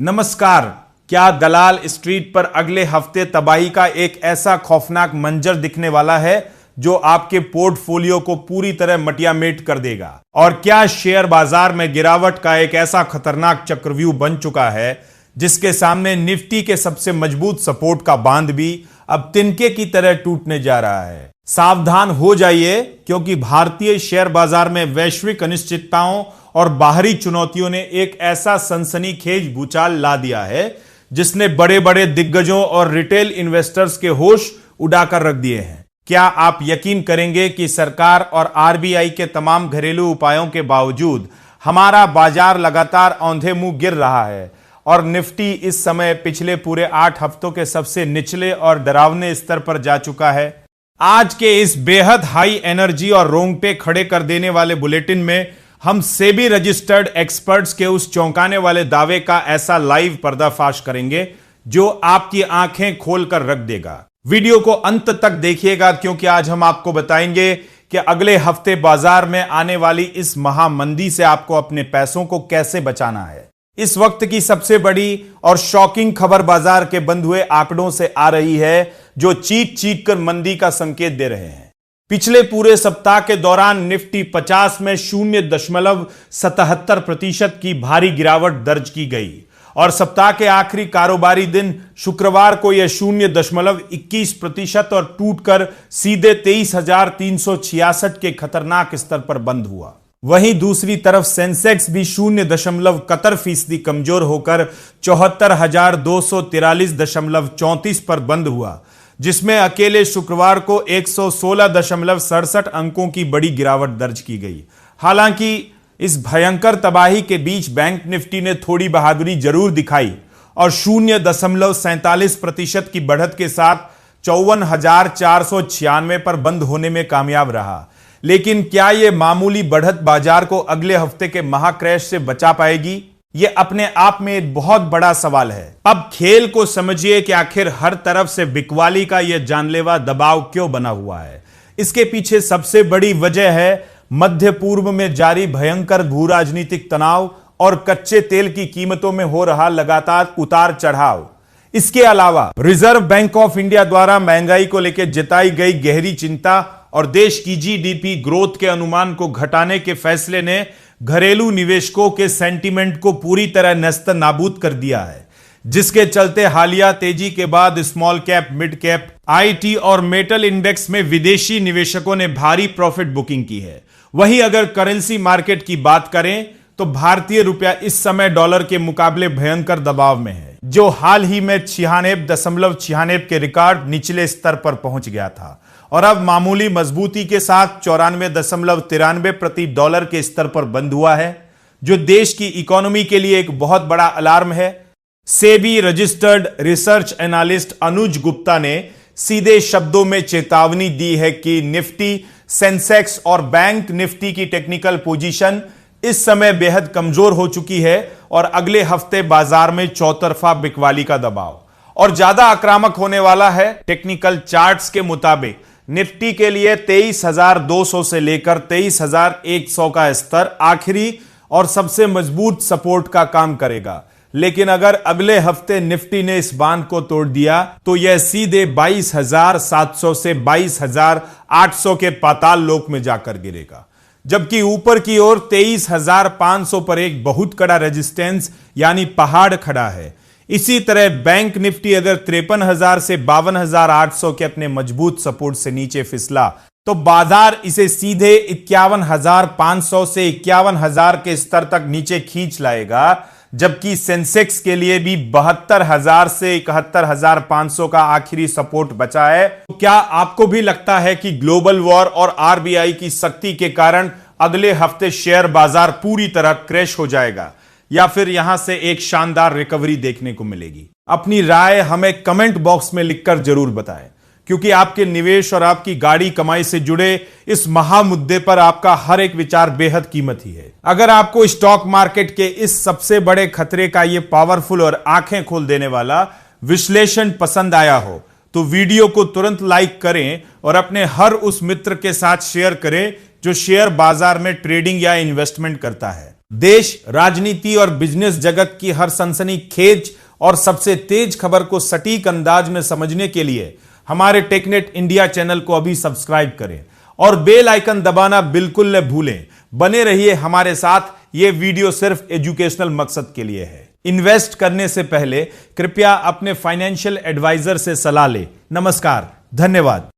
नमस्कार। क्या दलाल स्ट्रीट पर अगले हफ्ते तबाही का एक ऐसा खौफनाक मंजर दिखने वाला है जो आपके पोर्टफोलियो को पूरी तरह मटियामेट कर देगा? और क्या शेयर बाजार में गिरावट का एक ऐसा खतरनाक चक्रव्यूह बन चुका है जिसके सामने निफ्टी के सबसे मजबूत सपोर्ट का बांध भी अब तिनके की तरह टूटने जा रहा है? सावधान हो जाइए, क्योंकि भारतीय शेयर बाजार में वैश्विक अनिश्चितताओं और बाहरी चुनौतियों ने एक ऐसा सनसनीखेज भूचाल ला दिया है जिसने बड़े बड़े दिग्गजों और रिटेल इन्वेस्टर्स के होश उड़ाकर रख दिए हैं। क्या आप यकीन करेंगे कि सरकार और आरबीआई के तमाम घरेलू उपायों के बावजूद हमारा बाजार लगातार औंधे मुंह गिर रहा है और निफ्टी इस समय पिछले पूरे 8 हफ्तों के सबसे निचले और डरावने स्तर पर जा चुका है? आज के इस बेहद हाई एनर्जी और रोंगटे खड़े कर देने वाले बुलेटिन में हम सेबी रजिस्टर्ड एक्सपर्ट्स के उस चौंकाने वाले दावे का ऐसा लाइव पर्दाफाश करेंगे जो आपकी आंखें खोलकर रख देगा। वीडियो को अंत तक देखिएगा, क्योंकि आज हम आपको बताएंगे कि अगले हफ्ते बाजार में आने वाली इस महामंदी से आपको अपने पैसों को कैसे बचाना है। इस वक्त की सबसे बड़ी और शॉकिंग खबर बाजार के बंद हुए आंकड़ों से आ रही है, जो चीख चीख कर मंदी का संकेत दे रहे हैं। पिछले पूरे सप्ताह के दौरान निफ्टी 50 में 0.77% की भारी गिरावट दर्ज की गई और सप्ताह के आखिरी कारोबारी दिन शुक्रवार को यह 0.21% और टूटकर सीधे 23,366 के खतरनाक स्तर पर बंद हुआ। वहीं दूसरी तरफ सेंसेक्स भी 0.71% कमजोर होकर 74,243.34 पर बंद हुआ, जिसमें अकेले शुक्रवार को 116.67 अंकों की बड़ी गिरावट दर्ज की गई। हालांकि इस भयंकर तबाही के बीच बैंक निफ्टी ने थोड़ी बहादुरी जरूर दिखाई और 0.47% की बढ़त के साथ 54,496 पर बंद होने में कामयाब रहा। लेकिन क्या यह मामूली बढ़त बाजार को अगले हफ्ते के महाक्रैश से बचा पाएगी? यह अपने आप में एक बहुत बड़ा सवाल है। अब खेल को समझिए कि आखिर हर तरफ से बिकवाली का यह जानलेवा दबाव क्यों बना हुआ है। इसके पीछे सबसे बड़ी वजह है मध्य पूर्व में जारी भयंकर भू राजनीतिक तनाव और कच्चे तेल की कीमतों में हो रहा लगातार उतार चढ़ाव। इसके अलावा रिजर्व बैंक ऑफ इंडिया द्वारा महंगाई को लेकर जताई गई गहरी चिंता और देश की जीडीपी ग्रोथ के अनुमान को घटाने के फैसले ने घरेलू निवेशकों के सेंटीमेंट को पूरी तरह नस्त नाबूद कर दिया है, जिसके चलते हालिया तेजी के बाद small cap, mid cap, IT और मेटल इंडेक्स में विदेशी निवेशकों ने भारी प्रॉफिट बुकिंग की है। वहीं अगर करेंसी मार्केट की बात करें तो भारतीय रुपया इस समय डॉलर के मुकाबले भयंकर दबाव में है, जो हाल ही में 96.96 के रिकॉर्ड निचले स्तर पर पहुंच गया था और अब मामूली मजबूती के साथ 94.93 प्रति डॉलर के स्तर पर बंद हुआ है, जो देश की इकोनॉमी के लिए एक बहुत बड़ा अलार्म है। सेबी रजिस्टर्ड रिसर्च एनालिस्ट अनुज गुप्ता ने सीधे शब्दों में चेतावनी दी है कि निफ्टी, सेंसेक्स और बैंक निफ्टी की टेक्निकल पोजीशन इस समय बेहद कमजोर हो चुकी है और अगले हफ्ते बाजार में चौतरफा बिकवाली का दबाव और ज्यादा आक्रामक होने वाला है। टेक्निकल चार्ट्स के मुताबिक निफ्टी के लिए 23,200 से लेकर 23,100 का स्तर आखिरी और सबसे मजबूत सपोर्ट का काम करेगा। लेकिन अगर अगले हफ्ते निफ्टी ने इस बांध को तोड़ दिया तो यह सीधे 22,700 से 22,800 के पाताल लोक में जाकर गिरेगा, जबकि ऊपर की ओर 23,500 पर एक बहुत कड़ा रेजिस्टेंस यानी पहाड़ खड़ा है। इसी तरह बैंक निफ्टी अगर 53,000 से 52,800 के अपने मजबूत सपोर्ट से नीचे फिसला तो बाजार इसे सीधे 51,500 से 51,000 के स्तर तक नीचे खींच लाएगा, जबकि सेंसेक्स के लिए भी 72,000 से 71,500 का आखिरी सपोर्ट बचा है। तो क्या आपको भी लगता है कि ग्लोबल वॉर और आरबीआई की सख्ती के कारण अगले हफ्ते शेयर बाजार पूरी तरह क्रैश हो जाएगा, या फिर यहां से एक शानदार रिकवरी देखने को मिलेगी? अपनी राय हमें कमेंट बॉक्स में लिखकर जरूर बताएं, क्योंकि आपके निवेश और आपकी गाड़ी कमाई से जुड़े इस महामुद्दे पर आपका हर एक विचार बेहद कीमती है। अगर आपको स्टॉक मार्केट के इस सबसे बड़े खतरे का यह पावरफुल और आंखें खोल देने वाला विश्लेषण पसंद आया हो तो वीडियो को तुरंत लाइक करें और अपने हर उस मित्र के साथ शेयर करें जो शेयर बाजार में ट्रेडिंग या इन्वेस्टमेंट करता है। देश, राजनीति और बिजनेस जगत की हर सनसनीखेज और सबसे तेज खबर को सटीक अंदाज में समझने के लिए हमारे टेकनेट इंडिया चैनल को अभी सब्सक्राइब करें और बेल आइकन दबाना बिल्कुल न भूलें। बने रहिए हमारे साथ, यह वीडियो सिर्फ एजुकेशनल मकसद के लिए है। इन्वेस्ट करने से पहले कृपया अपने फाइनेंशियल एडवाइजर से सलाह लें। नमस्कार, धन्यवाद।